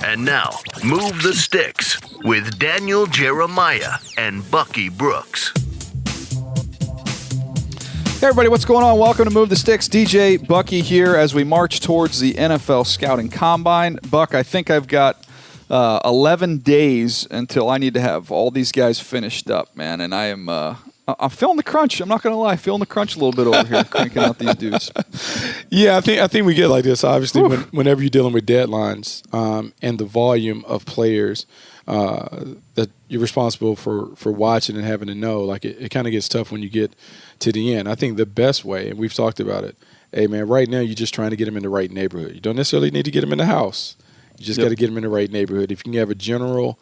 And now, Move the Sticks with Daniel Jeremiah and Bucky Brooks. Hey everybody, what's going on? Welcome to Move the Sticks. DJ Bucky here as we march towards the NFL Scouting Combine. Buck, I think I've got 11 days until I need to have all these guys finished up, man. And I'm feeling the crunch. I'm not going to lie. Feeling the crunch a little bit over here, cranking out these dudes. Yeah, I think we get like this. Obviously, whenever you're dealing with deadlines and the volume of players that you're responsible for watching and having to know, like it kind of gets tough when you get to the end. I think the best way, and we've talked about it, hey, man, right now you're just trying to get them in the right neighborhood. You don't necessarily need to get them in the house. You just got to get them in the right neighborhood. If you can have a general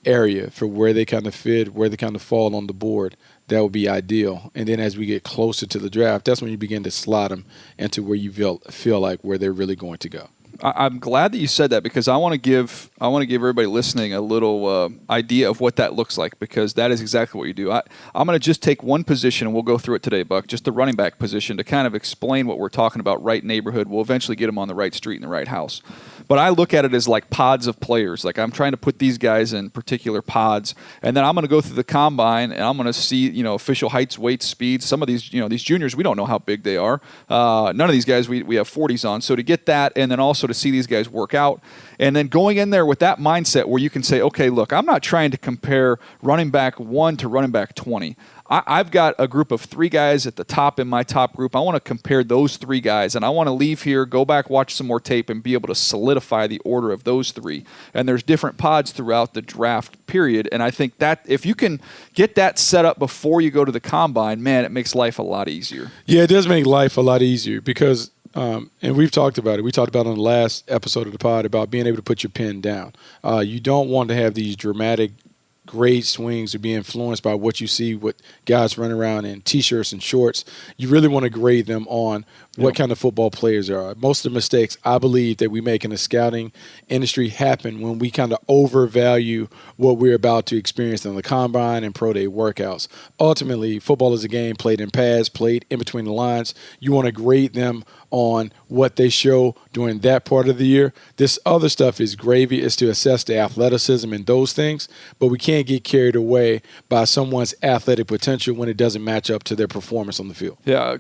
area for where they kind of fit, where they kind of fall on the board, that would be ideal. And then as we get closer to the draft, that's when you begin to slot them into where you feel like where they're really going to go. I'm glad that you said that because I want to give everybody listening a little idea of what that looks like, because that is exactly what you do. I'm going to just take one position, and we'll go through it today, Buck, just the running back position to kind of explain what we're talking about, right neighborhood. We'll eventually get them on the right street in the right house. But I look at it as like pods of players. Like I'm trying to put these guys in particular pods, and then I'm going to go through the combine, and I'm going to see, official heights, weights, speeds. Some of these, these juniors, we don't know how big they are. None of these guys we have 40s on. So to get that, and then also to see these guys work out, and then going in there with that mindset where you can say, okay, look, I'm not trying to compare running back 1 to running back 20. I've got a group of 3 guys at the top in my top group. I want to compare those 3 guys, and I want to leave here, go back, watch some more tape, and be able to solidify the order of those 3. And there's different pods throughout the draft period, and I think that if you can get that set up before you go to the combine, man, it makes life a lot easier. Yeah, it does make life a lot easier because and we've talked about it. We talked about it on the last episode of the pod about being able to put your pen down. You don't want to have these dramatic grade swings or be influenced by what you see with guys running around in T-shirts and shorts. You really want to grade them on what kind of football players they are. Most of the mistakes I believe that we make in the scouting industry happen when we kind of overvalue what we're about to experience in the combine and pro day workouts. Ultimately, football is a game played in pads, played in between the lines. You want to grade them on what they show during that part of the year. This other stuff is gravy. It's to assess the athleticism and those things, but we can't get carried away by someone's athletic potential when it doesn't match up to their performance on the field. Yeah,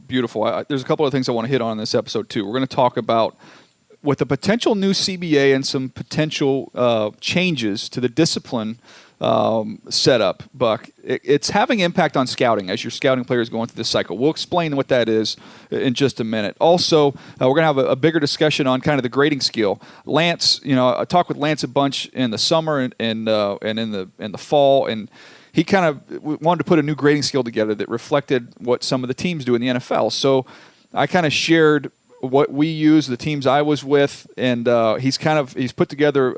beautiful. There's a couple of things I want to hit on in this episode too. We're going to talk about with a potential new CBA and some potential changes to the discipline setup, Buck. It's having impact on scouting as your scouting players going through this cycle. We'll explain what that is in just a minute. Also, we're going to have a bigger discussion on kind of the grading scale. Lance, I talked with Lance a bunch in the summer and in the fall, and he kind of wanted to put a new grading scale together that reflected what some of the teams do in the NFL. So I kind of shared what we use, the teams I was with, and he's put together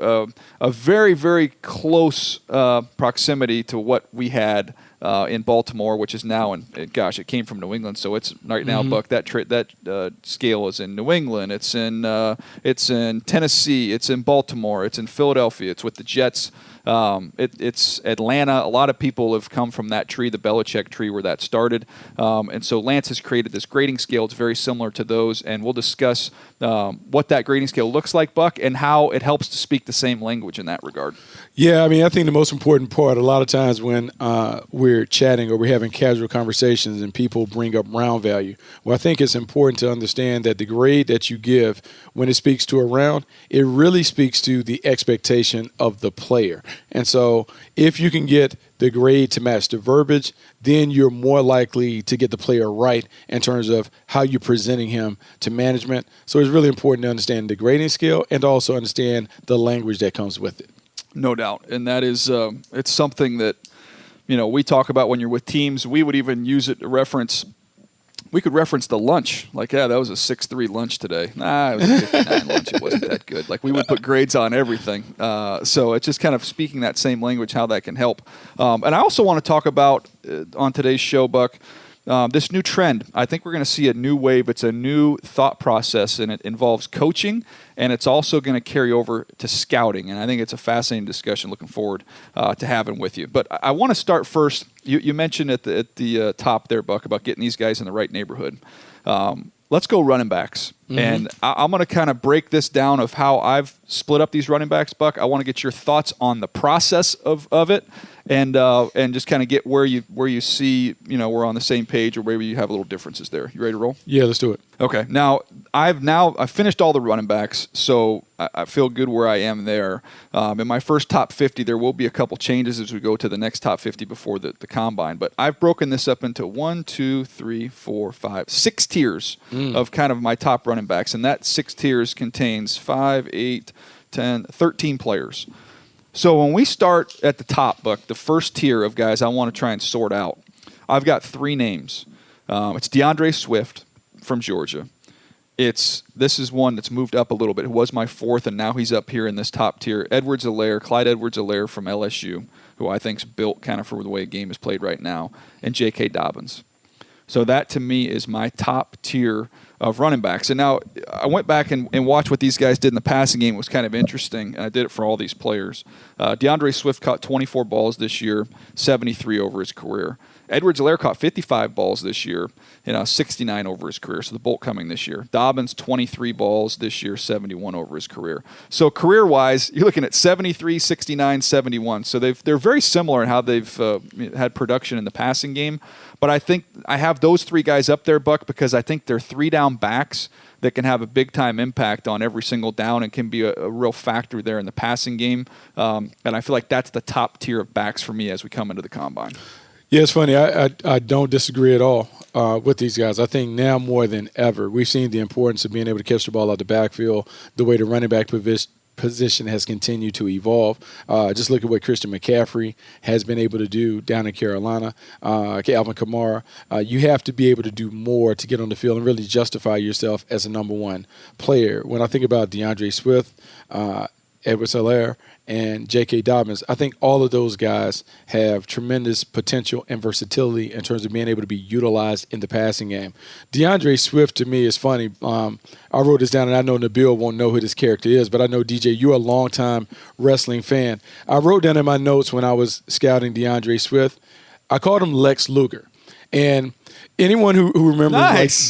a very, very close proximity to what we had in Baltimore, which is now it came from New England, so it's right now, Buck. That scale is in New England. It's in Tennessee. It's in Baltimore. It's in Philadelphia. It's with the Jets. It's Atlanta. A lot of people have come from that tree, the Belichick tree, where that started. And so Lance has created this grading scale. It's very similar to those, and we'll discuss what that grading scale looks like, Buck, and how it helps to speak the same language in that regard. Yeah, I think the most important part, a lot of times when we're chatting or we're having casual conversations and people bring up round value, well, I think it's important to understand that the grade that you give when it speaks to a round, it really speaks to the expectation of the player. And so if you can get the grade to match the verbiage, then you're more likely to get the player right in terms of how you're presenting him to management. So it's really important to understand the grading scale and also understand the language that comes with it. No doubt. And that is it's something that, we talk about when you're with teams. We would even use it to reference. We could reference the lunch. Like, yeah, that was a 6.3 lunch today. Nah, it was a 59 lunch. It wasn't that good. Like, we would put grades on everything. So it's just kind of speaking that same language, how that can help. And I also want to talk about, on today's show, Buck, this new trend. I think we're going to see a new wave. It's a new thought process, and it involves coaching, and it's also going to carry over to scouting. And I think it's a fascinating discussion. Looking forward to having with you. But I want to start first. You mentioned at the top there, Buck, about getting these guys in the right neighborhood. Let's go running backs. And I'm going to kind of break this down of how I've split up these running backs, Buck. I want to get your thoughts on the process of it, and just kind of get where you see we're on the same page, or maybe you have little differences there. You ready to roll? Yeah, let's do it. Okay. Now I've finished all the running backs, so I feel good where I am there. In my first top 50, there will be a couple changes as we go to the next top 50 before the combine. But I've broken this up into 6 tiers of kind of my top running backs, and that 6 tiers contains 5, 8, 10, 13 players. So when we start at the top, Buck, the first tier of guys I want to try and sort out, I've got 3 names. It's Deandre Swift from Georgia. This is one that's moved up a little bit. It was my 4th, and now he's up here in this top tier. Clyde Edwards-Helaire from LSU, who I think's built kind of for the way a game is played right now, and J.K. Dobbins. So that, to me, is my top tier of running backs. And now I went back and watched what these guys did in the passing game. It was kind of interesting, and I did it for all these players. Deandre Swift caught 24 balls this year, 73 over his career. Edwards-Helaire caught 55 balls this year, 69 over his career, so the bolt coming this year. Dobbins, 23 balls this year, 71 over his career. So career-wise, you're looking at 73, 69, 71. So they're very similar in how they've had production in the passing game. But I think I have those 3 guys up there, Buck, because I think they're 3-down backs that can have a big-time impact on every single down and can be a real factor there in the passing game. And I feel like that's the top tier of backs for me as we come into the combine. Yeah, it's funny. I don't disagree at all with these guys. I think now more than ever, we've seen the importance of being able to catch the ball out the backfield, the way the running back position has continued to evolve. Just look at what Christian McCaffrey has been able to do down in Carolina, Alvin Kamara. You have to be able to do more to get on the field and really justify yourself as a number 1 player. When I think about Deandre Swift, Edwards-Helaire, and J.K. Dobbins, I think all of those guys have tremendous potential and versatility in terms of being able to be utilized in the passing game. Deandre Swift, to me, is funny. I wrote this down, and I know Nabil won't know who this character is, but I know, DJ, you're a longtime wrestling fan. I wrote down in my notes when I was scouting Deandre Swift, I called him Lex Luger. And anyone who remembers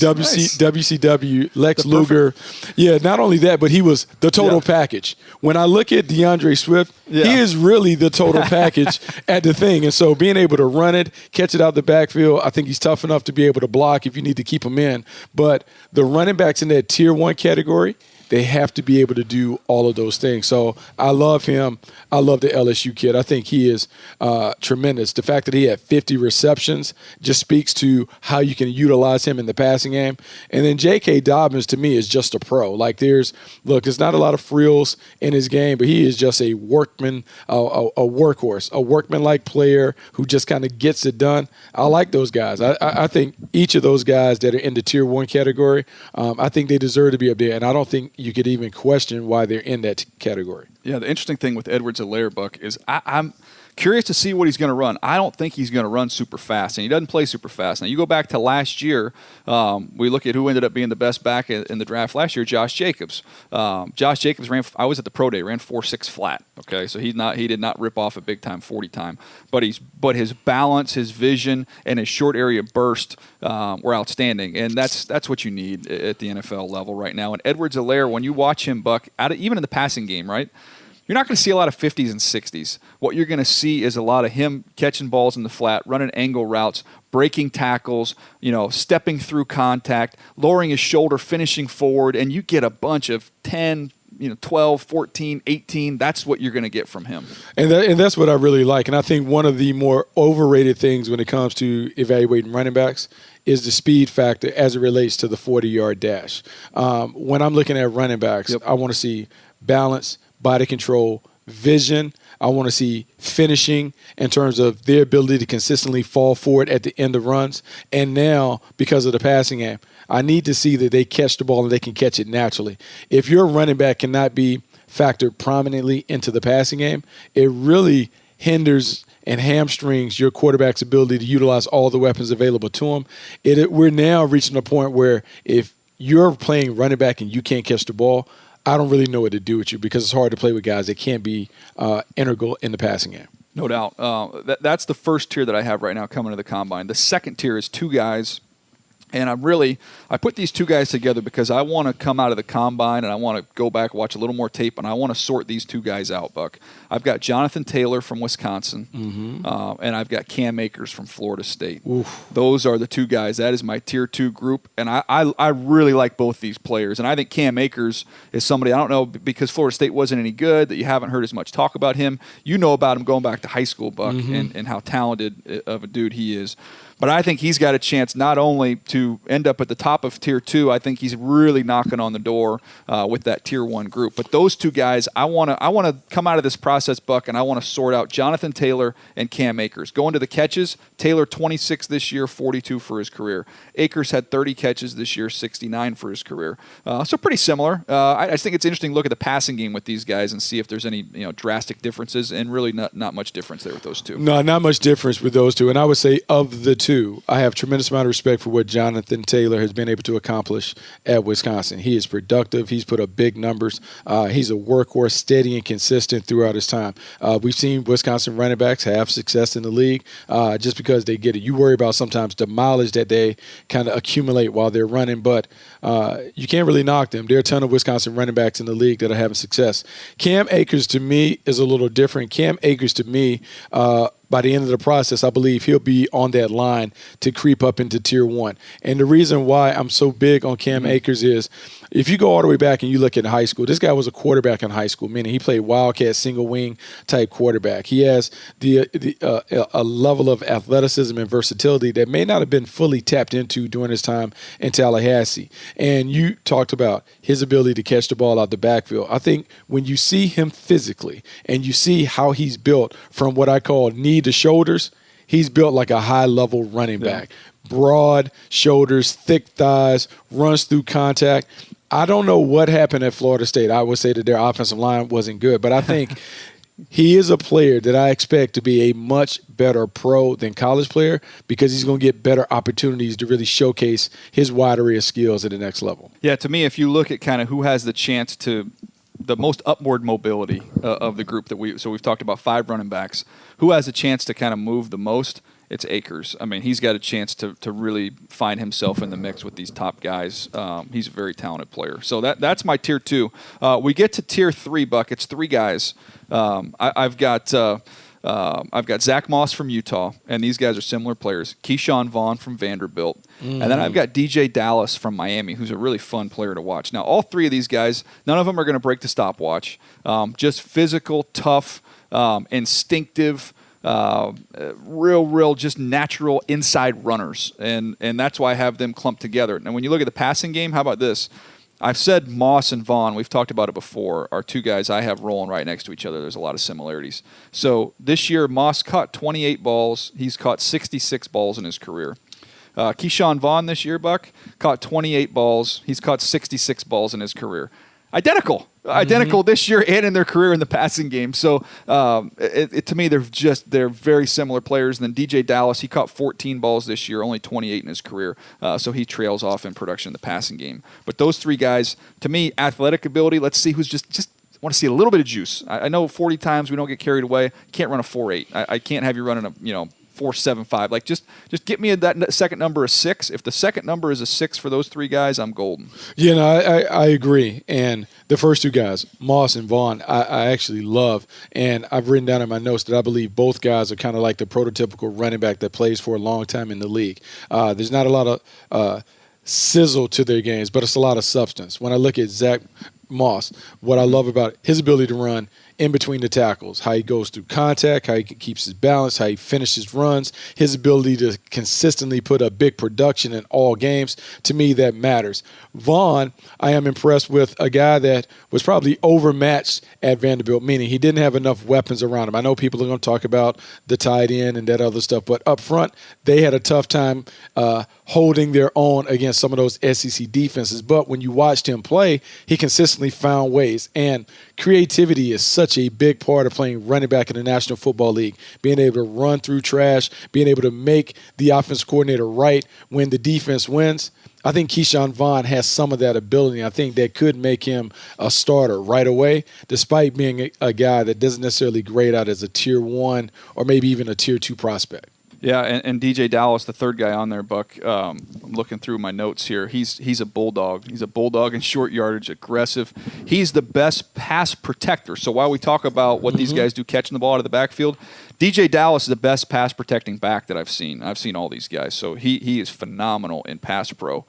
WCW, Lex Luger, not only that, but he was the total package. When I look at Deandre Swift, he is really the total package at the thing. And so being able to run it, catch it out the backfield, I think he's tough enough to be able to block if you need to keep him in. But the running backs in that tier 1 category, they have to be able to do all of those things. So I love him. I love the LSU kid. I think he is tremendous. The fact that he had 50 receptions just speaks to how you can utilize him in the passing game. And then J.K. Dobbins, to me, is just a pro. Like there's not a lot of frills in his game, but he is just a workman, a workhorse, a workman-like player who just kind of gets it done. I like those guys. I think each of those guys that are in the tier 1 category, I think they deserve to be up there. And I don't think you could even question why they're in that category. Yeah, the interesting thing with Edwards-Helaire, Buck, is I'm curious to see what he's going to run. I don't think he's going to run super fast, and he doesn't play super fast. Now, you go back to last year, we look at who ended up being the best back in the draft last year, Josh Jacobs. Josh Jacobs I was at the pro day, ran 4.6 flat. Okay, so he did not rip off a big time 40 time, but his balance, his vision, and his short area burst were outstanding, and that's what you need at the NFL level right now. And Edwards-Helaire, when you watch him, Buck, even in the passing game, right? You're not going to see a lot of 50s and 60s. What you're going to see is a lot of him catching balls in the flat, running angle routes, breaking tackles, stepping through contact, lowering his shoulder, finishing forward, and you get a bunch of 10, 12, 14, 18. That's what you're going to get from him. And that's what I really like. And I think one of the more overrated things when it comes to evaluating running backs is the speed factor as it relates to the 40-yard dash. When I'm looking at running backs, I want to see balance, body control, vision. I want to see finishing in terms of their ability to consistently fall forward at the end of runs. And now, because of the passing game, I need to see that they catch the ball and they can catch it naturally. If your running back cannot be factored prominently into the passing game, it really hinders and hamstrings your quarterback's ability to utilize all the weapons available to him. We're now reaching a point where if you're playing running back and you can't catch the ball, I don't really know what to do with you because it's hard to play with guys that can't be integral in the passing game. No doubt. That's the first tier that I have right now coming to the combine. The second tier is 2 guys And I put these two guys together because I want to come out of the combine and I want to go back, watch a little more tape, and I want to sort these two guys out, Buck. I've got Jonathan Taylor from Wisconsin, and I've got Cam Akers from Florida State. Oof. Those are the two guys. That is my Tier 2 group, and I really like both these players. And I think Cam Akers is somebody, I don't know, because Florida State wasn't any good, that you haven't heard as much talk about him. You know about him going back to high school, Buck, and how talented of a dude he is. But I think he's got a chance not only to end up at the top of Tier 2, I think he's really knocking on the door with that Tier 1 group. But those two guys, I want to come out of this process, Buck, and I want to sort out Jonathan Taylor and Cam Akers. Going to the catches, Taylor 26 this year, 42 for his career. Akers had 30 catches this year, 69 for his career. So pretty similar. I just think it's interesting to look at the passing game with these guys and see if there's any drastic differences, and really not much difference there with those two. No, not much difference with those two. And I would say of the two, I have tremendous amount of respect for what Jonathan Taylor has been able to accomplish at Wisconsin. He is productive. He's put up big numbers. He's a workhorse, steady and consistent throughout his time. We've seen Wisconsin running backs have success in the league just because they get it. You worry about sometimes the mileage that they kind of accumulate while they're running, but you can't really knock them. There are a ton of Wisconsin running backs in the league that are having success. Cam Akers, to me, is a little different. Cam Akers, to me, by the end of the process, I believe he'll be on that line to creep up into Tier 1. And the reason why I'm so big on Cam Akers is if you go all the way back and you look at high school, this guy was a quarterback in high school, meaning he played wildcat, single wing type quarterback. He has a level of athleticism and versatility that may not have been fully tapped into during his time in Tallahassee. And you talked about his ability to catch the ball out the backfield. I think when you see him physically and you see how he's built from what I call knee to shoulders, he's built like a high-level running back. Broad shoulders, thick thighs, runs through contact. I don't know what happened at Florida State. I would say that their offensive line wasn't good, but I think he is a player that I expect to be a much better pro than college player because he's going to get better opportunities to really showcase his wide array of skills at the next level. Yeah, to me, if you look at kind of who has the chance to the most upward mobility of the group we've talked about 5 running backs, who has a chance to kind of move the most? It's Akers. I mean, he's got a chance to really find himself in the mix with these top guys. He's a very talented player. So that's my Tier 2. We get to Tier 3, Buck. It's 3 guys. I've got Zach Moss from Utah, and these guys are similar players. Keyshawn Vaughn from Vanderbilt. And then I've got DJ Dallas from Miami, who's a really fun player to watch. Now, all 3 of these guys, none of them are going to break the stopwatch. Just physical, tough, instinctive, real, just natural inside runners. And that's why I have them clumped together. Now, when you look at the passing game, how about this? I've said Moss and Vaughn, we've talked about it before, are 2 guys I have rolling right next to each other. There's a lot of similarities. So this year, Moss caught 28 balls. He's caught 66 balls in his career. Keyshawn Vaughn this year, Buck, caught 28 balls. He's caught 66 balls in his career. Identical this year and in their career in the passing game. So to me, they're very similar players. And then DJ Dallas, he caught 14 balls this year, only 28 in his career. So he trails off in production in the passing game. But those 3 guys, to me, athletic ability. Let's see who's just want to see a little bit of juice. I know 40 times we don't get carried away. Can't run a 4.8. I can't have you running a 4.75. Like just get me that second number of 6. If the second number is a 6 for those 3 guys, I'm golden. Yeah, no, I agree. And the first 2 guys, Moss and Vaughn, I actually love. And I've written down in my notes that I believe both guys are kind of like the prototypical running back that plays for a long time in the league. There's not a lot of sizzle to their games, but it's a lot of substance. When I look at Zach Moss, what I love about his ability to run in between the tackles, how he goes through contact, how he keeps his balance, how he finishes runs, his ability to consistently put up big production in all games, to me that matters. Vaughn, I am impressed with a guy that was probably overmatched at Vanderbilt, meaning he didn't have enough weapons around him. I know people are going to talk about the tight end and that other stuff, but up front, they had a tough time holding their own against some of those SEC defenses. But when you watched him play, he consistently found ways. And creativity is such a big part of playing running back in the National Football League, being able to run through trash, being able to make the offensive coordinator right when the defense wins. I think Keyshawn Vaughn has some of that ability. I think that could make him a starter right away, despite being a guy that doesn't necessarily grade out as a Tier 1 or maybe even a Tier 2 prospect. Yeah, and DJ Dallas, the third guy on there, Buck. I'm looking through my notes here. He's a bulldog. He's a bulldog in short yardage, aggressive. He's the best pass protector. So while we talk about what these guys do catching the ball out of the backfield, DJ Dallas is the best pass protecting back that I've seen. I've seen all these guys. So he is phenomenal in pass pro.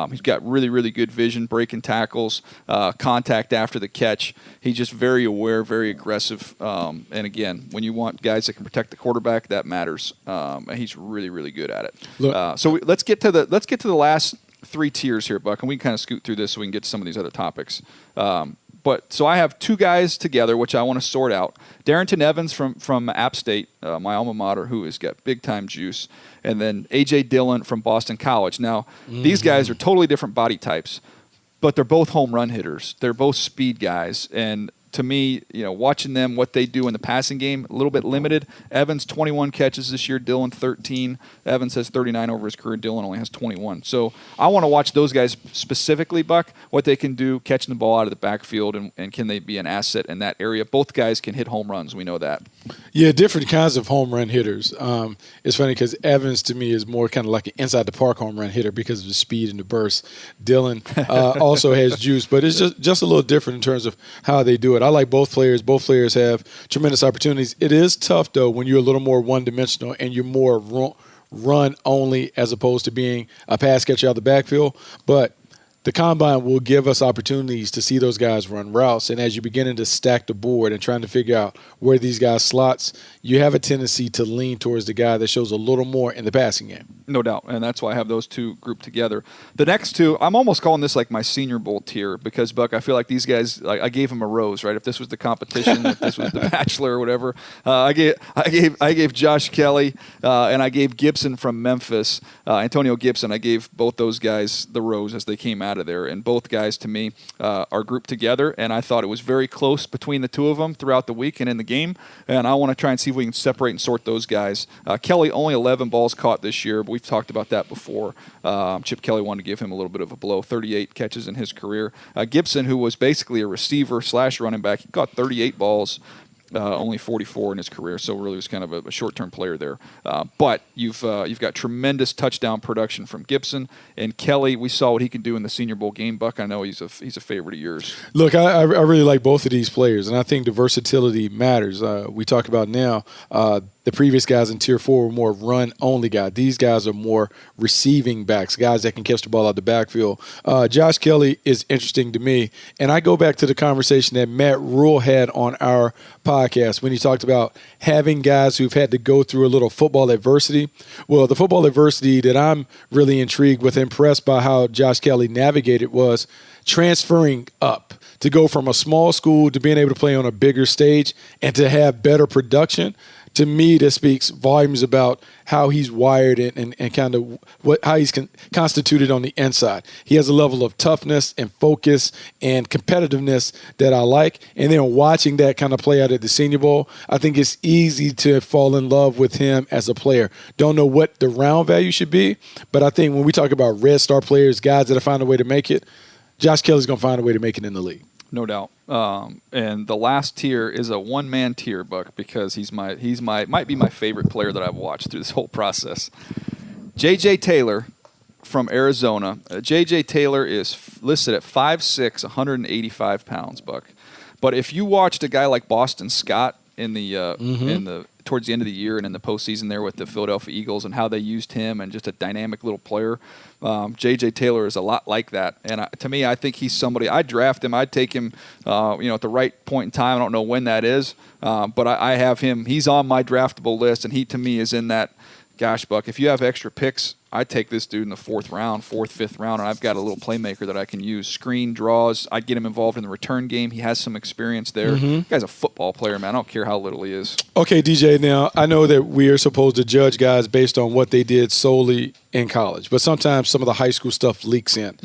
He's got really, really good vision, breaking tackles, contact after the catch. He's just very aware, very aggressive. And again, when you want guys that can protect the quarterback, that matters. And he's really, really good at it. Let's get to the last three tiers here, Buck, and we can kind of scoot through this so we can get to some of these other topics. So I have two guys together, which I want to sort out. Darrington Evans from App State, my alma mater, who has got big-time juice, and then A.J. Dillon from Boston College. Now, these guys are totally different body types, but they're both home run hitters. They're both speed guys, and to me, watching them, what they do in the passing game, a little bit limited. Evans, 21 catches this year. Dillon, 13. Evans has 39 over his career. Dillon only has 21. So I want to watch those guys specifically, Buck, what they can do catching the ball out of the backfield, and can they be an asset in that area. Both guys can hit home runs. We know that. Yeah, different kinds of home run hitters. It's funny because Evans, to me, is more kind of like an inside-the-park home run hitter because of the speed and the burst. Dillon also has juice, but it's just a little different in terms of how they do it. I like both players. Both players have tremendous opportunities. It is tough, though, when you're a little more one-dimensional and you're more run-only as opposed to being a pass catcher out of the backfield. But the combine will give us opportunities to see those guys run routes. And as you're beginning to stack the board and trying to figure out where these guys slots, you have a tendency to lean towards the guy that shows a little more in the passing game. No doubt. And that's why I have those two grouped together. The next two, I'm almost calling this like my Senior Bowl tier because, Buck, I feel like these guys, I gave them a rose, right? If this was the competition, if this was the Bachelor or whatever, I gave Josh Kelly and I gave Gibson from Memphis, Antonio Gibson. I gave both those guys the rose as they came out of there, and both guys to me are grouped together, and I thought it was very close between the two of them throughout the week and in the game, and I want to try and see if we can separate and sort those guys. Kelly, only 11 balls caught this year, but we've talked about that before. Chip Kelly wanted to give him a little bit of a blow, 38 catches in his career. Gibson, who was basically a receiver / running back, he caught 38 balls, only 44 in his career, so really was kind of a short-term player there. But you've got tremendous touchdown production from Gibson, and Kelly. We saw what he can do in the Senior Bowl game. Buck, I know he's a favorite of yours. Look, I really like both of these players, and I think the versatility matters. We talk about now. The previous guys in Tier 4 were more run-only guys. These guys are more receiving backs, guys that can catch the ball out of the backfield. Josh Kelly is interesting to me, and I go back to the conversation that Matt Rule had on our podcast when he talked about having guys who've had to go through a little football adversity. Well, the football adversity that I'm really intrigued with, impressed by how Josh Kelly navigated, was transferring up to go from a small school to being able to play on a bigger stage and to have better production. To me, that speaks volumes about how he's wired and kind of how he's constituted on the inside. He has a level of toughness and focus and competitiveness that I like. And then watching that kind of play out at the Senior Bowl, I think it's easy to fall in love with him as a player. Don't know what the round value should be, but I think when we talk about red star players, guys that have found a way to make it, Josh Kelly's going to find a way to make it in the league. No doubt. And the last tier is a one-man tier, Buck, because he might be my favorite player that I've watched through this whole process. J.J. Taylor from Arizona. J.J. Taylor is listed at 5'6", 185 pounds, Buck. But if you watched a guy like Boston Scott in the towards the end of the year and in the postseason there with the Philadelphia Eagles and how they used him and just a dynamic little player, J.J. Taylor is a lot like that. And to me, I think he's somebody, I'd draft him. I'd take him at the right point in time. I don't know when that is, but I have him. He's on my draftable list, and he, to me, is in that, gosh, Buck, if you have extra picks, I'd take this dude in the 4th round, 4th, 5th round, and I've got a little playmaker that I can use. Screen, draws. I'd get him involved in the return game. He has some experience there. The guy's a football player, man. I don't care how little he is. Okay, DJ, now I know that we are supposed to judge guys based on what they did solely in college, but sometimes some of the high school stuff leaks in.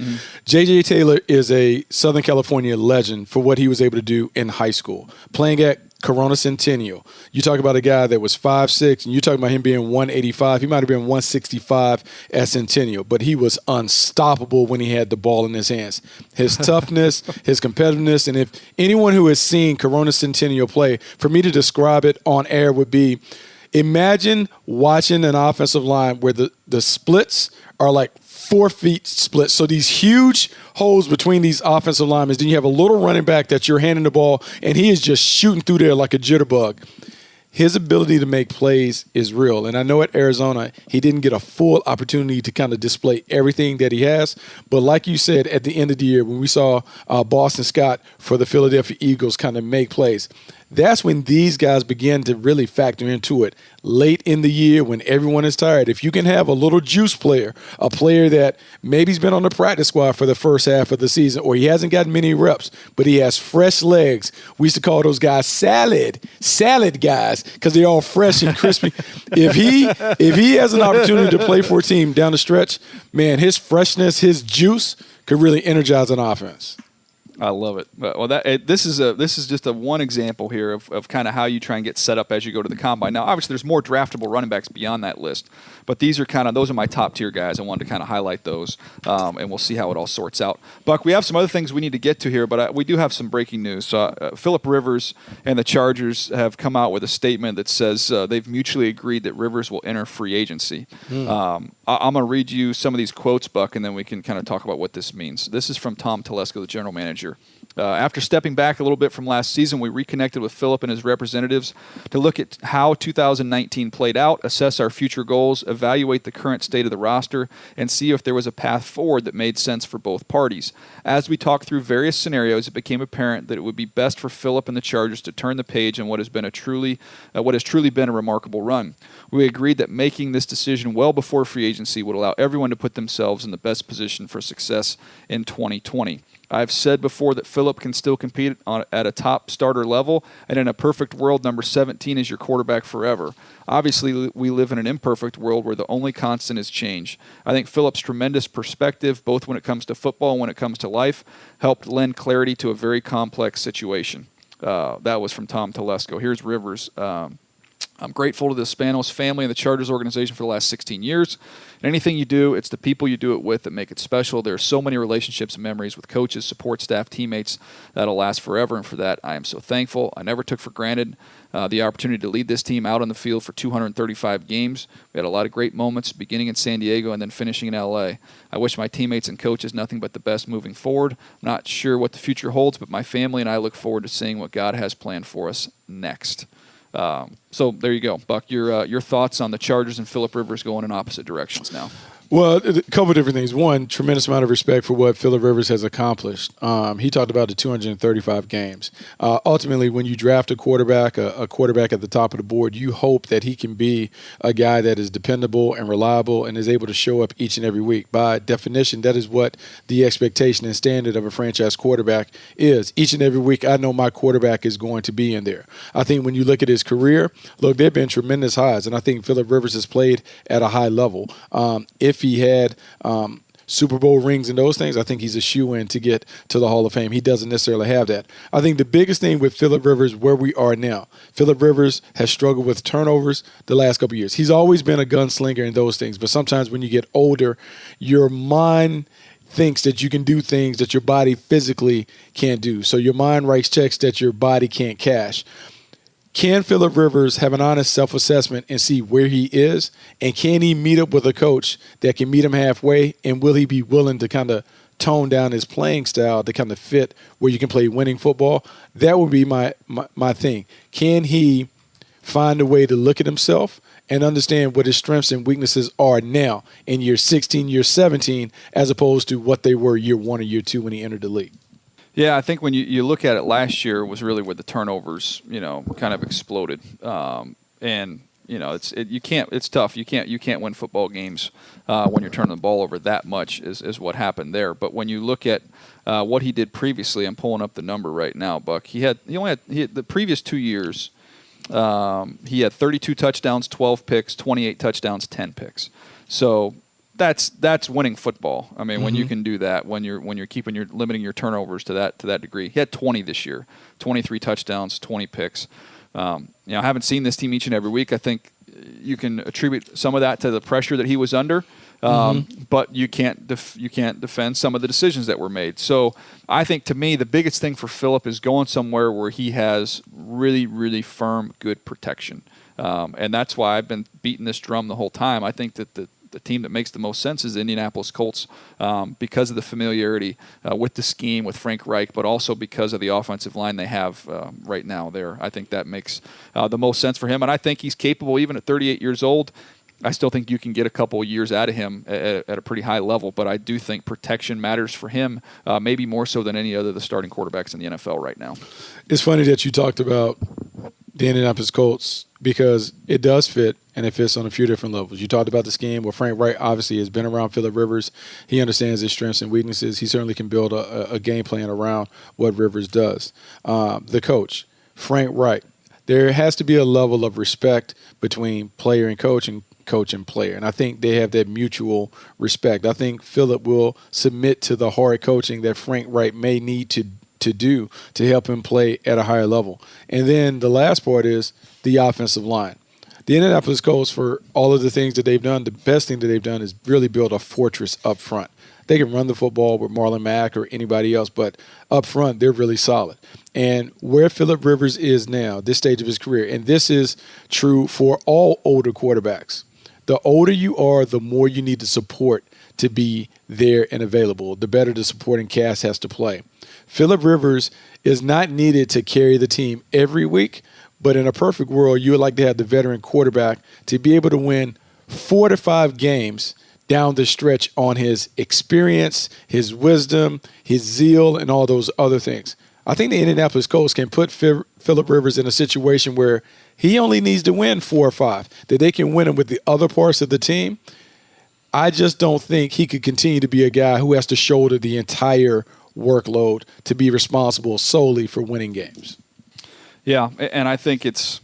J.J. Taylor is a Southern California legend for what he was able to do in high school, playing at Corona Centennial. You talk about a guy that was 5'6", and you talk about him being 185. He might have been 165 at Centennial, but he was unstoppable when he had the ball in his hands. His toughness, his competitiveness, and if anyone who has seen Corona Centennial play, for me to describe it on air would be, Imagine watching an offensive line where the splits are like 4 feet split. So these huge holes between these offensive linemen. Then you have a little running back that you're handing the ball, and he is just shooting through there like a jitterbug. His ability to make plays is real. And I know at Arizona, he didn't get a full opportunity to kind of display everything that he has. But like you said, at the end of the year, when we saw Boston Scott for the Philadelphia Eagles kind of make plays, that's when these guys begin to really factor into it. Late in the year when everyone is tired, if you can have a little juice player, a player that maybe he's been on the practice squad for the first half of the season, or he hasn't gotten many reps, but he has fresh legs. We used to call those guys salad guys, because they're all fresh and crispy. If he has an opportunity to play for a team down the stretch, man, his freshness, his juice could really energize an offense. I love it. Well, this is just a one example here of kind of how you try and get set up as you go to the combine. Now, obviously, there's more draftable running backs beyond that list, but those are my top tier guys. I wanted to kind of highlight those, and we'll see how it all sorts out. Buck, we have some other things we need to get to here, but we do have some breaking news. So, Phillip Rivers and the Chargers have come out with a statement that says they've mutually agreed that Rivers will enter free agency. I'm going to read you some of these quotes, Buck, and then we can kind of talk about what this means. This is from Tom Telesco, the general manager. After stepping back a little bit from last season, we reconnected with Phillip and his representatives to look at how 2019 played out, assess our future goals, evaluate the current state of the roster, and see if there was a path forward that made sense for both parties. As we talked through various scenarios, it became apparent that it would be best for Phillip and the Chargers to turn the page on what has truly been a remarkable run. We agreed that making this decision well before free agency would allow everyone to put themselves in the best position for success in 2020. I've said before that Phillip can still compete at a top starter level, and in a perfect world, number 17 is your quarterback forever. Obviously, we live in an imperfect world where the only constant is change. I think Phillip's tremendous perspective, both when it comes to football and when it comes to life, helped lend clarity to a very complex situation. That was from Tom Telesco. Here's Rivers. I'm grateful to the Spanos family and the Chargers organization for the last 16 years. And anything you do, it's the people you do it with that make it special. There are so many relationships and memories with coaches, support staff, teammates that'll last forever. And for that, I am so thankful. I never took for granted the opportunity to lead this team out on the field for 235 games. We had a lot of great moments, beginning in San Diego and then finishing in L.A. I wish my teammates and coaches nothing but the best moving forward. I'm not sure what the future holds, but my family and I look forward to seeing what God has planned for us next. So there you go, Buck. Your thoughts on the Chargers and Phillip Rivers going in opposite directions now? Well, a couple of different things. One, tremendous amount of respect for what Phillip Rivers has accomplished. He talked about the 235 games. Ultimately, when you draft a quarterback at the top of the board, you hope that he can be a guy that is dependable and reliable and is able to show up each and every week. By definition, that is what the expectation and standard of a franchise quarterback is. Each and every week, I know my quarterback is going to be in there. I think when you look at his career, look, there have been tremendous highs, and I think Phillip Rivers has played at a high level. If he had Super Bowl rings and those things, I think he's a shoo-in to get to the Hall of Fame. He doesn't necessarily have that. I think the biggest thing with Phillip Rivers, where we are now, Phillip Rivers has struggled with turnovers the last couple of years. He's always been a gunslinger and those things, but sometimes when you get older, your mind thinks that you can do things that your body physically can't do. So your mind writes checks that your body can't cash. Can Phillip Rivers have an honest self-assessment and see where he is? And can he meet up with a coach that can meet him halfway? And will he be willing to kind of tone down his playing style to kind of fit where you can play winning football? That would be my thing. Can he find a way to look at himself and understand what his strengths and weaknesses are now in year 16, year 17, as opposed to what they were year 1 or year 2 when he entered the league? Yeah, I think when you look at it, last year was really where the turnovers, kind of exploded. And it's tough. You can't win football games when you're turning the ball over that much is what happened there. But when you look at what he did previously, I'm pulling up the number right now, Buck. He had the previous 2 years. He had 32 touchdowns, 12 picks, 28 touchdowns, 10 picks. So that's winning football. I mean, when you can do that, when you're limiting your turnovers to that degree. He had 20 this year, 23 touchdowns, 20 picks. I haven't seen this team each and every week. I think you can attribute some of that to the pressure that he was under, but you can't defend some of the decisions that were made. So I think, to me, the biggest thing for Phillip is going somewhere where he has really, really firm, good protection. And that's why I've been beating this drum the whole time. I think that the team that makes the most sense is the Indianapolis Colts because of the familiarity with the scheme with Frank Reich, but also because of the offensive line they have right now there. I think that makes the most sense for him. And I think he's capable, even at 38 years old. I still think you can get a couple of years out of him at a pretty high level, but I do think protection matters for him, maybe more so than any other of the starting quarterbacks in the NFL right now. It's funny that you talked about the Indianapolis Colts because it does fit, and it fits on a few different levels. You talked about the scheme where Frank Reich obviously has been around Phillip Rivers. He understands his strengths and weaknesses. He certainly can build a game plan around what Rivers does. The coach, Frank Reich, there has to be a level of respect between player and coach and player. And I think they have that mutual respect. I think Phillip will submit to the hard coaching that Frank Reich may need to do to help him play at a higher level. And then the last part is the offensive line. The Indianapolis Colts, for all of the things that they've done, the best thing that they've done is really build a fortress up front. They can run the football with Marlon Mack or anybody else, but up front, they're really solid. And where Phillip Rivers is now, this stage of his career, and this is true for all older quarterbacks, the older you are, the more you need the support to be there and available, the better the supporting cast has to play. Phillip Rivers is not needed to carry the team every week, but in a perfect world, you would like to have the veteran quarterback to be able to win 4 to 5 games down the stretch on his experience, his wisdom, his zeal, and all those other things. I think the Indianapolis Colts can put Phillip Rivers in a situation where he only needs to win 4 or 5, that they can win him with the other parts of the team. I just don't think he could continue to be a guy who has to shoulder the entire workload to be responsible solely for winning games. Yeah, and I think it's,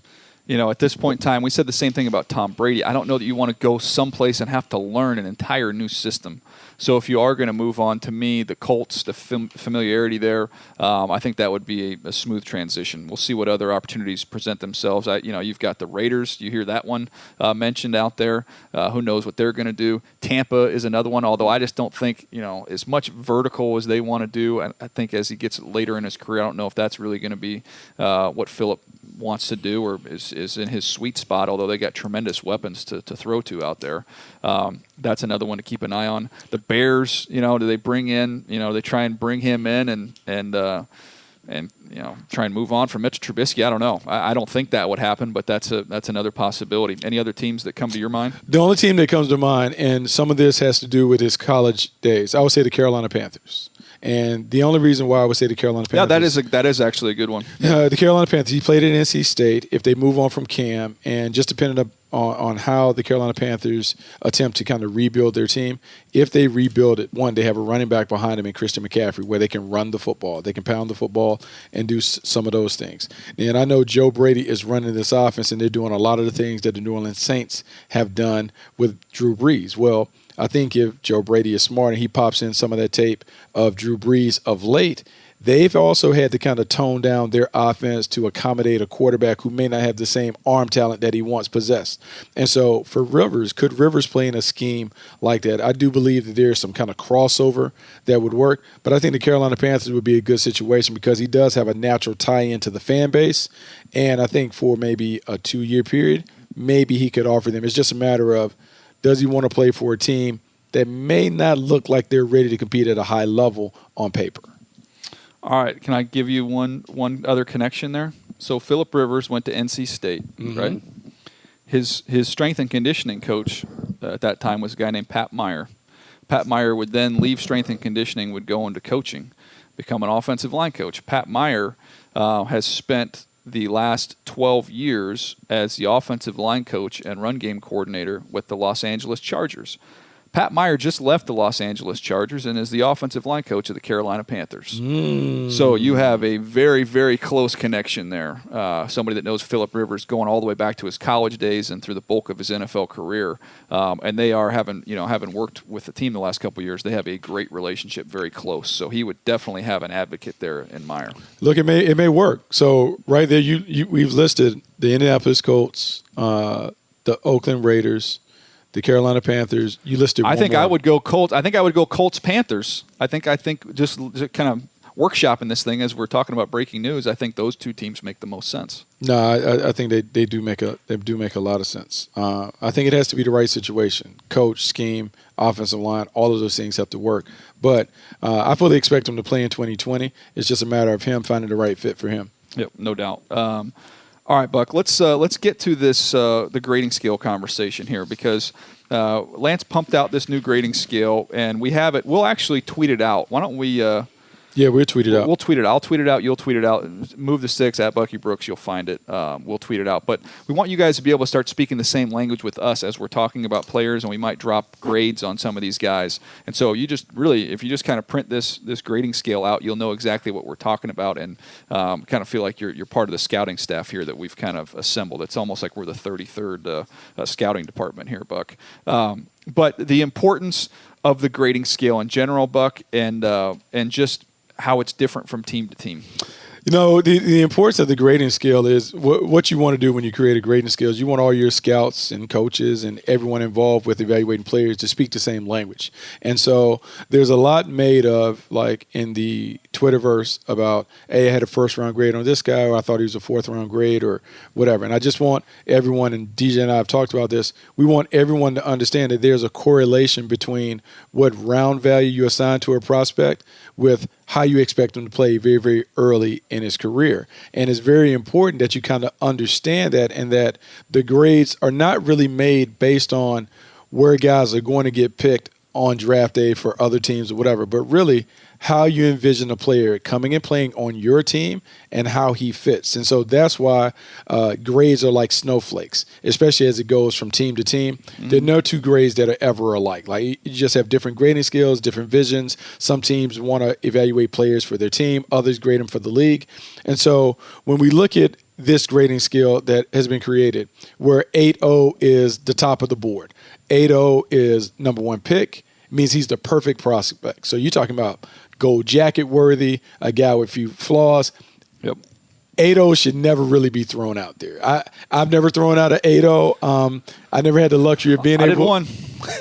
at this point in time, we said the same thing about Tom Brady. I don't know that you want to go someplace and have to learn an entire new system. So if you are going to move on, to me, the Colts, the familiarity there, I think that would be a smooth transition. We'll see what other opportunities present themselves. You've got the Raiders. You hear that one mentioned out there. Who knows what they're going to do? Tampa is another one, although I just don't think, as much vertical as they want to do. I think as he gets later in his career, I don't know if that's really going to be what Phillip wants to do or is in his sweet spot, although they got tremendous weapons to throw to out there. That's another one to keep an eye on. The Bears, do they bring in, they try and bring him in and try and move on from Mitch Trubisky? I don't know. I don't think that would happen, but that's another possibility. Any other teams that come to your mind? The only team that comes to mind, and some of this has to do with his college days, I would say the Carolina Panthers. And the only reason why I would say the Carolina Panthers. Yeah, that is actually a good one. The Carolina Panthers, he played at NC State. If they move on from Cam, and just depending on how the Carolina Panthers attempt to kind of rebuild their team, if they rebuild it, one, they have a running back behind him in Christian McCaffrey where they can run the football. They can pound the football and do some of those things. And I know Joe Brady is running this offense, and they're doing a lot of the things that the New Orleans Saints have done with Drew Brees. Well, I think if Joe Brady is smart and he pops in some of that tape of Drew Brees of late, they've also had to kind of tone down their offense to accommodate a quarterback who may not have the same arm talent that he once possessed. And so for Rivers, could Rivers play in a scheme like that? I do believe that there's some kind of crossover that would work, but I think the Carolina Panthers would be a good situation because he does have a natural tie-in to the fan base. And I think for maybe a 2-year period, maybe he could offer them. It's just a matter of, does he want to play for a team that may not look like they're ready to compete at a high level on paper? All right. Can I give you one other connection there? So Phillip Rivers went to NC State, right? His strength and conditioning coach at that time was a guy named Pat Meyer. Pat Meyer would then leave strength and conditioning, would go into coaching, become an offensive line coach. Pat Meyer has spent the last 12 years as the offensive line coach and run game coordinator with the Los Angeles Chargers. Pat Meyer just left the Los Angeles Chargers and is the offensive line coach of the Carolina Panthers. So you have a very, very close connection there. Somebody that knows Phillip Rivers going all the way back to his college days and through the bulk of his NFL career. And they are having worked with the team the last couple of years, they have a great relationship, very close. So he would definitely have an advocate there in Meyer. Look, it may work. So right there, we've listed the Indianapolis Colts, the Oakland Raiders, the Carolina Panthers. You listed. I think I would go Colts. I think I would go Colts Panthers. I think just kind of workshopping this thing as we're talking about breaking news, I think those two teams make the most sense. No, I think they do make a lot of sense. I think it has to be the right situation, coach, scheme, offensive line, all of those things have to work. But I fully expect him to play in 2020. It's just a matter of him finding the right fit for him. Yep, no doubt. All right, Buck. Let's get to this the grading scale conversation here, because Lance pumped out this new grading scale, and we have it. We'll actually tweet it out. Why don't we? Yeah, we'll tweet it out. We'll tweet it. I'll tweet it out. You'll tweet it out. Move the sticks at Bucky Brooks. You'll find it. We'll tweet it out. But we want you guys to be able to start speaking the same language with us as we're talking about players, and we might drop grades on some of these guys. And so you just really, if you just kind of print this grading scale out, you'll know exactly what we're talking about, and kind of feel like you're part of the scouting staff here that we've kind of assembled. It's almost like we're the 33rd scouting department here, Buck. But the importance of the grading scale in general, Buck, and just how it's different from team to team. You know, the importance of the grading scale is what you want to do when you create a grading scale is you want all your scouts and coaches and everyone involved with evaluating players to speak the same language. And so there's a lot made of, like, in the Twitterverse about, hey, I had a first-round grade on this guy, or I thought he was a fourth-round grade, or whatever. And I just want everyone, and DJ and I have talked about this, we want everyone to understand that there's a correlation between what round value you assign to a prospect with how you expect him to play very, very early in his career. And it's very important that you kind of understand that, and that the grades are not really made based on where guys are going to get picked on draft day for other teams or whatever, but really how you envision a player coming and playing on your team and how he fits. And so that's why grades are like snowflakes, especially as it goes from team to team. Mm-hmm. There are no two grades that are ever alike. Like, you just have different grading skills, different visions. Some teams want to evaluate players for their team. Others grade them for the league. And so when we look at this grading scale that has been created, where 8-0 is the top of the board, 8-0 is number one pick, means he's the perfect prospect. So you're talking about gold jacket worthy, a guy with few flaws. Yep. 8-0 should never really be thrown out there. I've never thrown out an 8-0. I never had the luxury of being able. I did one.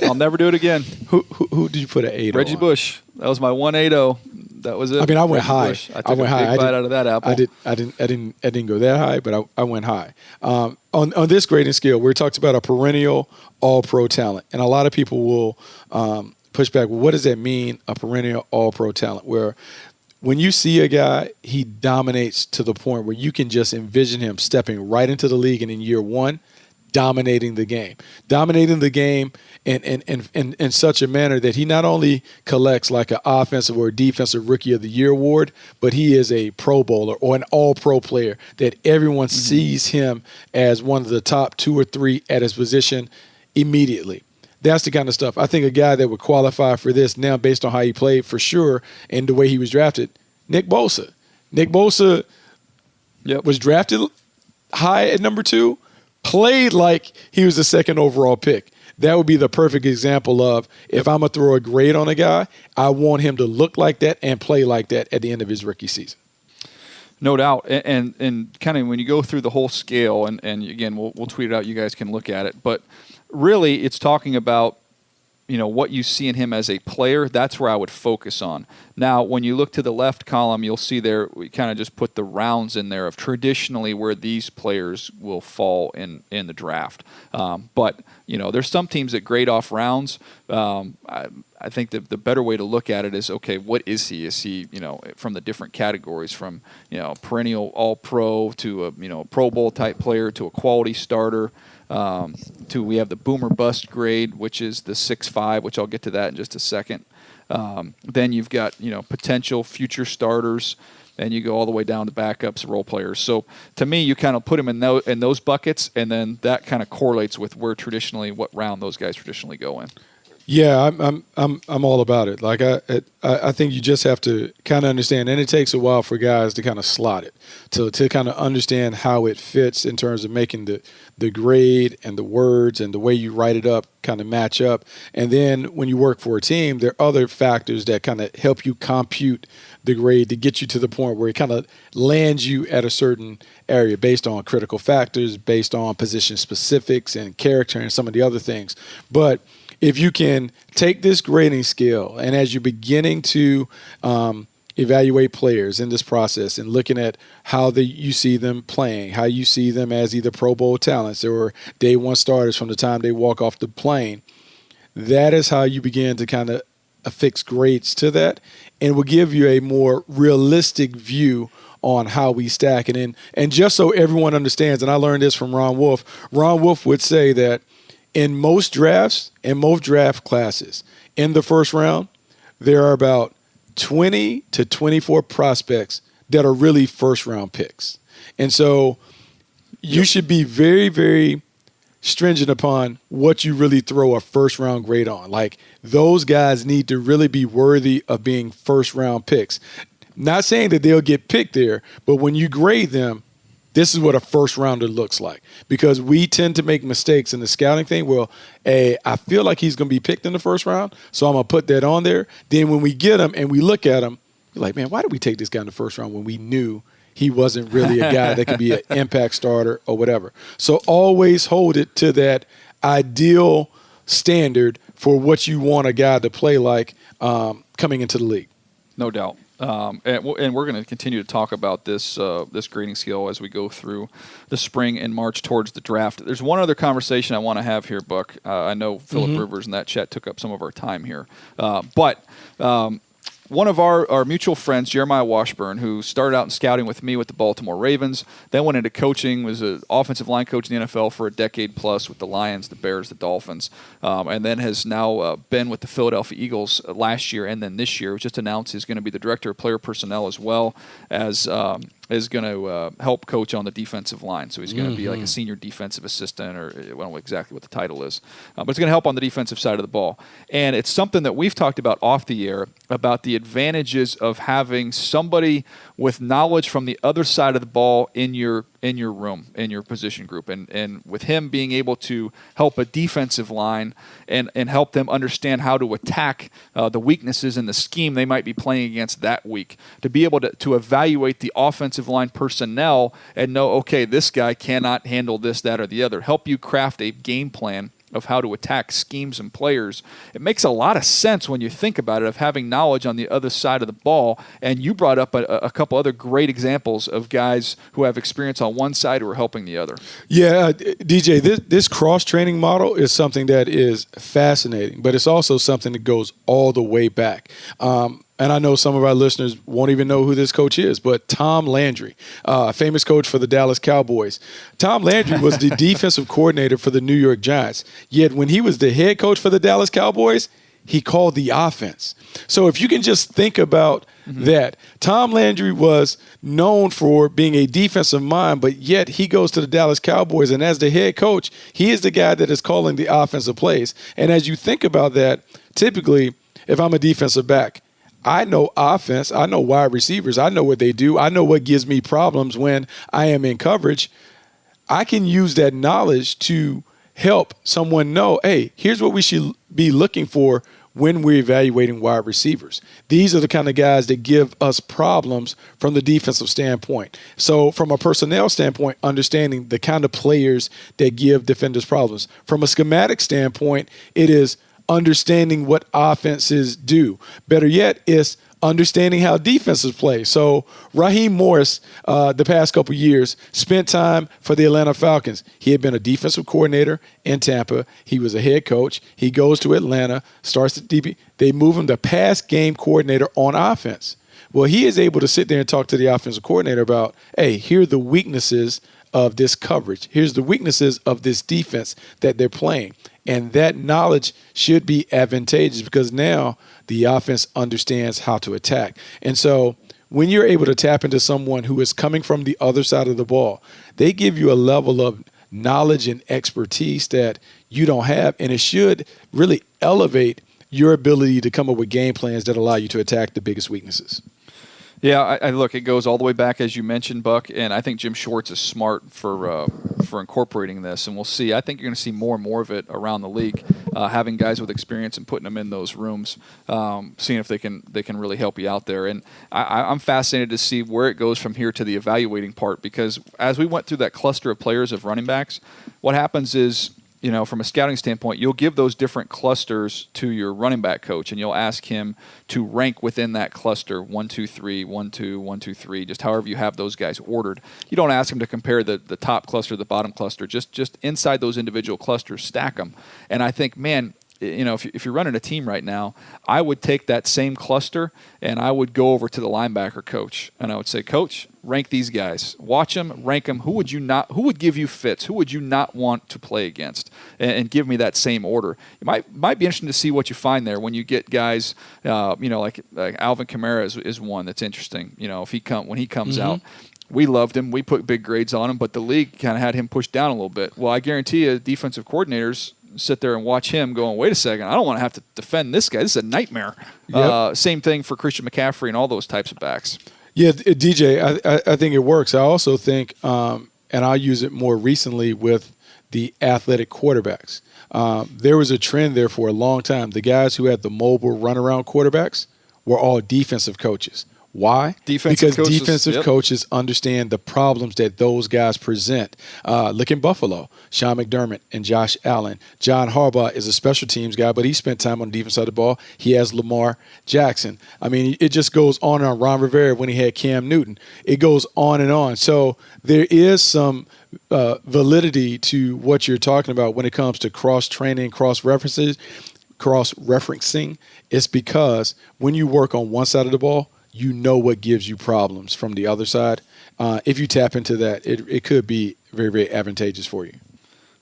I'll never do it again. Who did you put an 8-0 Reggie on? Bush. That was my 1-8-0. That was it. I mean, I went Reggie high. Bush. I took a big bite out of that apple. I didn't go that high, but I went high. On this grading scale, we talked about a perennial all-pro talent, and a lot of people will push back. Well, what does that mean, a perennial all-pro talent? Where when you see a guy, he dominates to the point where you can just envision him stepping right into the league and in year one, dominating the game in such a manner that he not only collects like an offensive or defensive rookie of the year award, but he is a Pro Bowler or an all-pro player that everyone sees him as one of the top 2 or 3 at his position immediately. That's the kind of stuff. I think a guy that would qualify for this now based on how he played for sure and the way he was drafted, Nick Bosa. Nick Bosa was drafted high at number 2, played like he was the second overall pick. That would be the perfect example of, if I'm going to throw a grade on a guy, I want him to look like that and play like that at the end of his rookie season. No doubt. And kind of when you go through the whole scale, and again, we'll tweet it out, you guys can look at it, but really it's talking about, you know, what you see in him as a player. That's where I would focus on. Now, when you look to the left column, you'll see there we kind of just put the rounds in there of traditionally where these players will fall in the draft. But, you know, there's some teams that grade off rounds. I think that the better way to look at it is, okay, what is he? Is he, you know, from the different categories, from, you know, perennial all-pro to a, you know, Pro Bowl type player to a quality starter. We have the boomer bust grade, which is the 6.5, which I'll get to that in just a second. Then you've got, you know, potential future starters, and you go all the way down to backups, role players. So to me, you kind of put them in those buckets, and then that kind of correlates with what round those guys traditionally go in. Yeah, I'm all about it. Like I think you just have to kind of understand, and it takes a while for guys to kind of slot it, to kind of understand how it fits in terms of making the grade and the words and the way you write it up kind of match up. And then when you work for a team, there are other factors that kind of help you compute the grade to get you to the point where it kind of lands you at a certain area based on critical factors, based on position specifics and character and some of the other things. But if you can take this grading scale, and as you're beginning to evaluate players in this process and looking at how you see them playing, how you see them as either Pro Bowl talents or day one starters from the time they walk off the plane, that is how you begin to kind of affix grades to that, and will give you a more realistic view on how we stack it. And just so everyone understands, and I learned this from Ron Wolf would say that in most drafts, in most draft classes, in the first round, there are about 20 to 24 prospects that are really first-round picks. And so you should be very, very stringent upon what you really throw a first-round grade on. Like, those guys need to really be worthy of being first-round picks. Not saying that they'll get picked there, but when you grade them, this is what a first-rounder looks like. Because we tend to make mistakes in the scouting thing. Well, I feel like he's going to be picked in the first round, so I'm going to put that on there. Then when we get him and we look at him, you're like, man, why did we take this guy in the first round when we knew he wasn't really a guy that could be an impact starter or whatever? So always hold it to that ideal standard for what you want a guy to play like coming into the league. No doubt. And we're going to continue to talk about this grading scale as we go through the spring and march towards the draft. There's one other conversation I want to have here, Buck. I know Philip Rivers in that chat took up some of our time here. But one of our mutual friends, Jeremiah Washburn, who started out in scouting with me with the Baltimore Ravens, then went into coaching, was an offensive line coach in the NFL for a decade plus with the Lions, the Bears, the Dolphins, and then has now been with the Philadelphia Eagles last year and then this year. Just announced he's going to be the director of player personnel as well as is going to help coach on the defensive line. So he's going to be like a senior defensive assistant, or I don't know exactly what the title is. But it's going to help on the defensive side of the ball. And it's something that we've talked about off the air, about the advantages of having somebody with knowledge from the other side of the ball in your room, in your position group. And with him being able to help a defensive line and help them understand how to attack the weaknesses in the scheme they might be playing against that week, to be able to evaluate the offensive line personnel and know, okay, this guy cannot handle this, that, or the other. Help you craft a game plan of how to attack schemes and players. It makes a lot of sense when you think about it, of having knowledge on the other side of the ball. And you brought up a couple other great examples of guys who have experience on one side who are helping the other. Yeah, DJ, this cross-training model is something that is fascinating, but it's also something that goes all the way back. And I know some of our listeners won't even know who this coach is, but Tom Landry, a famous coach for the Dallas Cowboys. Tom Landry was the defensive coordinator for the New York Giants. Yet when he was the head coach for the Dallas Cowboys, he called the offense. So if you can just think about that, Tom Landry was known for being a defensive mind, but yet he goes to the Dallas Cowboys, and as the head coach, he is the guy that is calling the offensive plays. And as you think about that, typically, if I'm a defensive back, I know offense, I know wide receivers, I know what they do, I know what gives me problems when I am in coverage. I can use that knowledge to help someone know, hey, here's what we should be looking for when we're evaluating wide receivers. These are the kind of guys that give us problems from the defensive standpoint. So from a personnel standpoint, understanding the kind of players that give defenders problems. From a schematic standpoint, it is understanding what offenses do. Better yet, is understanding how defenses play. So Raheem Morris, the past couple years, spent time for the Atlanta Falcons. He had been a defensive coordinator in Tampa. He was a head coach. He goes to Atlanta, starts at DB. They move him to pass game coordinator on offense. Well, he is able to sit there and talk to the offensive coordinator about, hey, here are the weaknesses of this coverage. Here's the weaknesses of this defense that they're playing. And that knowledge should be advantageous because now the offense understands how to attack. And so when you're able to tap into someone who is coming from the other side of the ball, they give you a level of knowledge and expertise that you don't have, and it should really elevate your ability to come up with game plans that allow you to attack the biggest weaknesses. Yeah, I look, it goes all the way back, as you mentioned, Buck, and I think Jim Schwartz is smart for incorporating this, and we'll see. I think you're going to see more and more of it around the league, having guys with experience and putting them in those rooms, seeing if they can really help you out there. And I'm fascinated to see where it goes from here to the evaluating part, because as we went through that cluster of players of running backs, what happens is from a scouting standpoint, you'll give those different clusters to your running back coach, and you'll ask him to rank within that cluster 1, 2, 3, 1, 2, 1, 2, 3, just however you have those guys ordered. You don't ask him to compare the top cluster, the bottom cluster, just inside those individual clusters, stack them. And I think, man, if you're running a team right now, I would take that same cluster and I would go over to the linebacker coach and I would say, Coach, rank these guys, watch them, rank them. Who would give you fits? Who would you not want to play against? And give me that same order. It might be interesting to see what you find there when you get guys, like Alvin Kamara is one that's interesting. When he comes out. We loved him. We put big grades on him, but the league kind of had him pushed down a little bit. Well, I guarantee you, defensive coordinators sit there and watch him going, wait a second, I don't want to have to defend this guy. This is a nightmare. Yep. Same thing for Christian McCaffrey and all those types of backs. Yeah, DJ, I think it works. I also think, and I'll use it more recently with the athletic quarterbacks. There was a trend there for a long time. The guys who had the mobile runaround quarterbacks were all defensive coaches. Why? Because defensive coaches understand the problems that those guys present. Look in Buffalo, Sean McDermott and Josh Allen. John Harbaugh is a special teams guy, but he spent time on the defense side of the ball. He has Lamar Jackson. I mean, it just goes on and on. Ron Rivera when he had Cam Newton. It goes on and on. So there is some validity to what you're talking about when it comes to cross-training, cross-referencing. It's because when you work on one side of the ball, you know what gives you problems from the other side. If you tap into that, it could be very, very advantageous for you.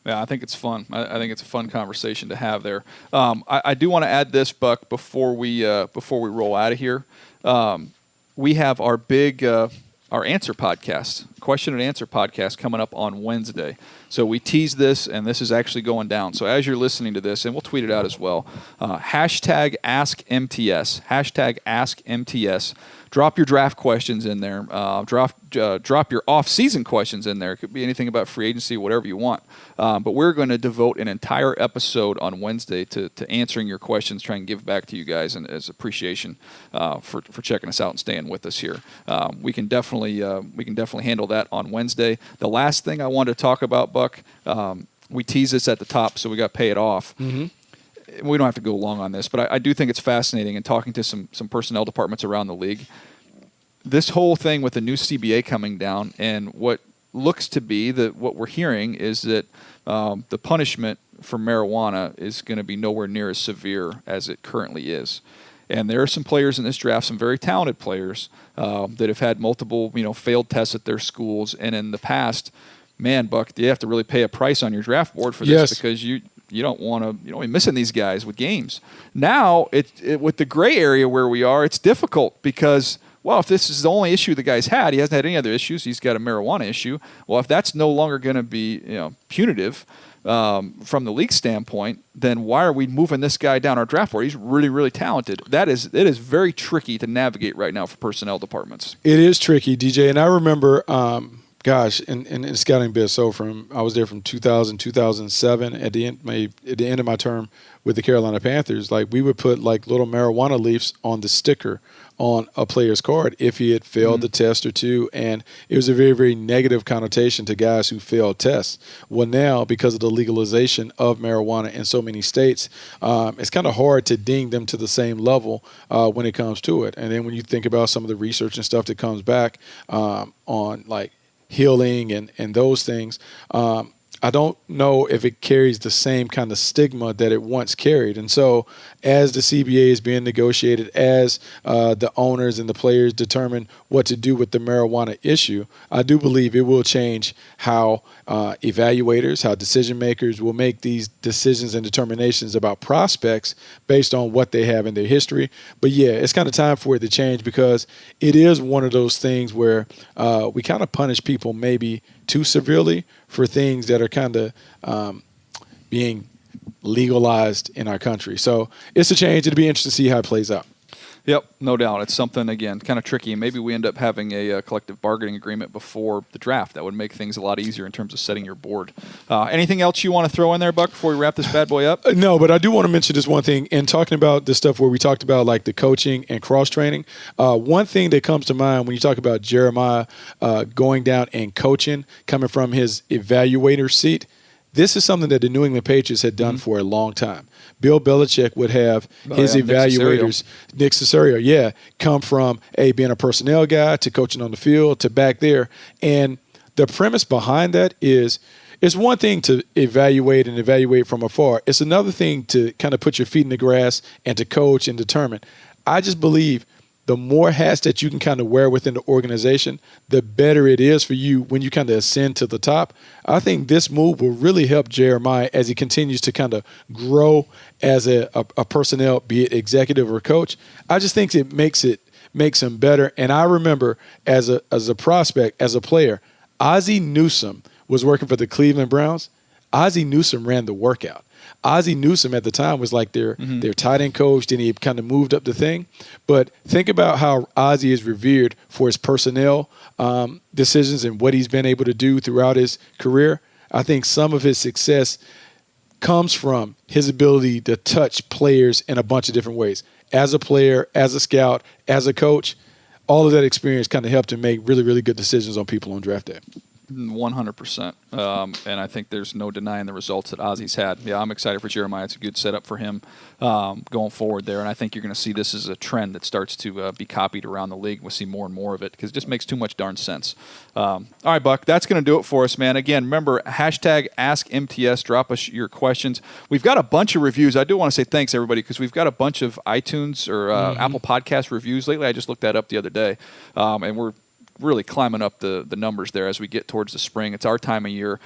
Yeah, I think it's fun. I think it's a fun conversation to have there. I do want to add this, Buck, before we roll out of here. We have our big our answer podcast, question and answer podcast, coming up on Wednesday. So we teased this, and this is actually going down. So as you're listening to this, and we'll tweet it out as well, hashtag AskMTS, hashtag AskMTS. Drop your draft questions in there. Drop your off-season questions in there. It could be anything about free agency, whatever you want. But we're going to devote an entire episode on Wednesday to answering your questions, trying to give back to you guys and as appreciation for checking us out and staying with us here. We can definitely handle that on Wednesday. The last thing I wanted to talk about, Buck, we tease this at the top, so we got to pay it off. Mm-hmm. We don't have to go long on this, but I do think it's fascinating in talking to some personnel departments around the league. This whole thing with the new CBA coming down, and what looks to be that what we're hearing is that the punishment for marijuana is going to be nowhere near as severe as it currently is. And there are some players in this draft, some very talented players that have had multiple, failed tests at their schools, and in the past, man, Buck, you have to really pay a price on your draft board for this because you don't want to be missing these guys with games. Now, with the gray area where we are, it's difficult because, well, if this is the only issue the guy's had, he hasn't had any other issues, he's got a marijuana issue. Well, if that's no longer going to be punitive from the league standpoint, then why are we moving this guy down our draft board? He's really, really talented. It is very tricky to navigate right now for personnel departments. It is tricky, DJ, and I remember in scouting biz, so I was there from 2000, 2007 at the end of my term with the Carolina Panthers. Like, we would put like little marijuana leaves on the sticker on a player's card if he had failed the test or two, and it was a very, very negative connotation to guys who failed tests. Well, now because of the legalization of marijuana in so many states, it's kind of hard to ding them to the same level when it comes to it. And then when you think about some of the research and stuff that comes back on like healing and those things, I don't know if it carries the same kind of stigma that it once carried. And so as the CBA is being negotiated, as the owners and the players determine what to do with the marijuana issue, I do believe it will change how evaluators, how decision makers will make these decisions and determinations about prospects based on what they have in their history. But yeah, it's kind of time for it to change because it is one of those things where we kind of punish people maybe too severely for things that are kind of being legalized in our country. So it's a change. It'll be interesting to see how it plays out. Yep, no doubt. It's something, again, kind of tricky. And maybe we end up having a collective bargaining agreement before the draft. That would make things a lot easier in terms of setting your board. Anything else you want to throw in there, Buck, before we wrap this bad boy up? No, but I do want to mention this one thing. In talking about this stuff where we talked about like the coaching and cross-training, one thing that comes to mind when you talk about Jeremiah going down and coaching, coming from his evaluator seat, This is something that the New England Patriots had done for a long time. Bill Belichick would have his evaluators, Nick Caserio, come from being a personnel guy to coaching on the field to back there. And the premise behind that is it's one thing to evaluate from afar. It's another thing to kind of put your feet in the grass and to coach and determine. I just believe the more hats that you can kind of wear within the organization, the better it is for you when you kind of ascend to the top. I think this move will really help Jeremiah as he continues to kind of grow as a personnel, be it executive or coach. I just think it makes him better. And I remember as a prospect, as a player, Ozzie Newsome was working for the Cleveland Browns. Ozzie Newsome ran the workout. Ozzie Newsome at the time was like their tight end coach, then he kind of moved up the thing. But think about how Ozzie is revered for his personnel decisions and what he's been able to do throughout his career. I think some of his success comes from his ability to touch players in a bunch of different ways. As a player, as a scout, as a coach, all of that experience kind of helped him make really, really good decisions on people on draft day. 100%. And I think there's no denying the results that Ozzie's had. Yeah, I'm excited for Jeremiah. It's a good setup for him going forward there. And I think you're going to see this as a trend that starts to be copied around the league. We'll see more and more of it because it just makes too much darn sense. All right, Buck, that's going to do it for us, man. Again, remember, #AskMTS. Drop us your questions. We've got a bunch of reviews. I do want to say thanks, everybody, because we've got a bunch of iTunes or Apple Podcast reviews lately. I just looked that up the other day. And we're really climbing up the numbers there as we get towards the spring. It's our time of year.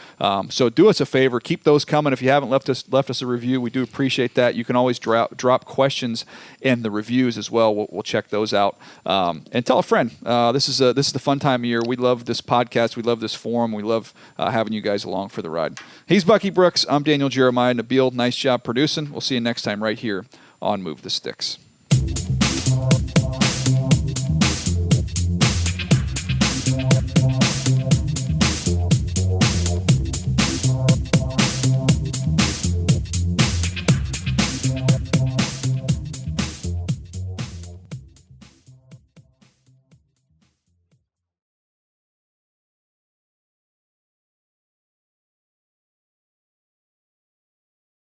So do us a favor. Keep those coming. If you haven't left us a review, we do appreciate that. You can always drop questions in the reviews as well. We'll check those out. And tell a friend. This is the fun time of year. We love this podcast. We love this forum. We love having you guys along for the ride. He's Bucky Brooks. I'm Daniel Jeremiah. Nabil, nice job producing. We'll see you next time right here on Move the Sticks.